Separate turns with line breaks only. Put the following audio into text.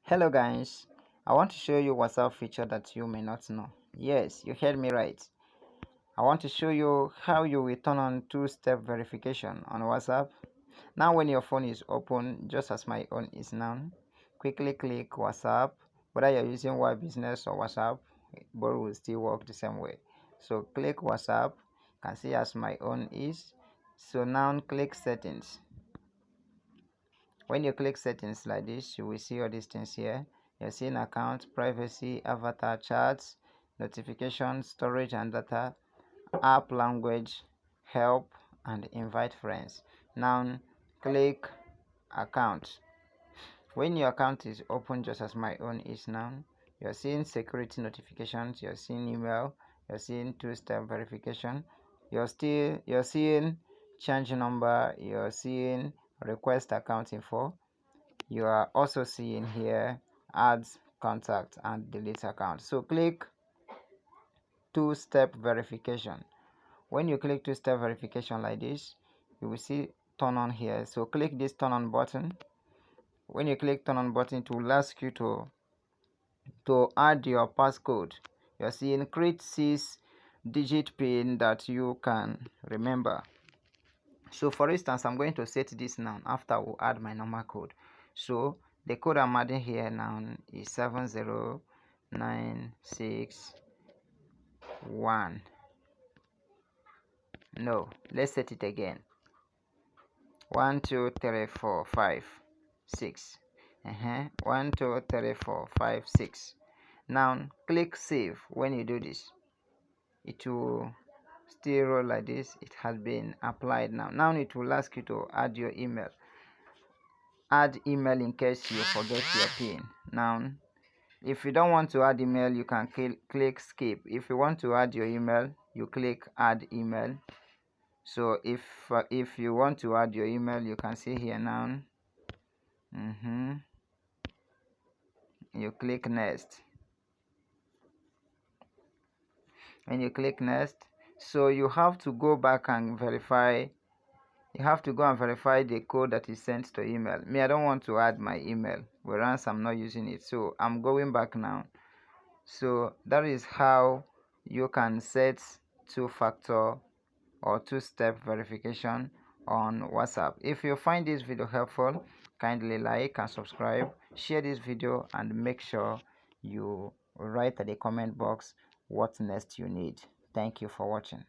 Hello guys, I want to show you WhatsApp feature that you may not know. Yes, you heard me right. I want to show you how you will turn on two-step verification on WhatsApp. Now when your phone is open, just as my own is now, quickly click WhatsApp. Whether you're using Y Business or WhatsApp, both will still work the same way. So click WhatsApp, you can see as my own is. So now click settings. When you click settings like this, you will see all these things here. You're seeing account, privacy, avatar, charts, notifications, storage and data, app language, help, and invite friends. Now click account. When your account is open, just as my own is now, you're seeing security notifications, you're seeing email, you're seeing two-step verification, you're seeing change number, you're seeing request account info. You are also seeing here add contact and delete account. So click two-step verification. When you click two-step verification like this, you will see turn on here. So click this turn on button. When you click turn on button, it will ask you to add your passcode. You're seeing create 6-digit pin that you can remember. So for instance, I'm going to set this now after I will add my normal code. So the code I'm adding here now is 70961. No, let's set it again. 1 2 3 4 5 6. 1 2 3 4 5 6. Now click save. When you do this, it will still roll like this. It has been applied now it will ask you to add your email. Add email in case you forget your pin. Now if you don't want to add email, you can click skip. If you want to add your email, you click add email. So if you want to add your email, you can see here now. You click next. When you click next, so you have to go back and verify. You have to go and verify the code that is sent to email. Me, I don't want to add my email, whereas I'm not using it, so I'm going back now. So that is how you can set two-factor or two-step verification on WhatsApp. If you find this video helpful, kindly like and subscribe, share this video, and make sure you write at the comment box what next you need. Thank you for watching.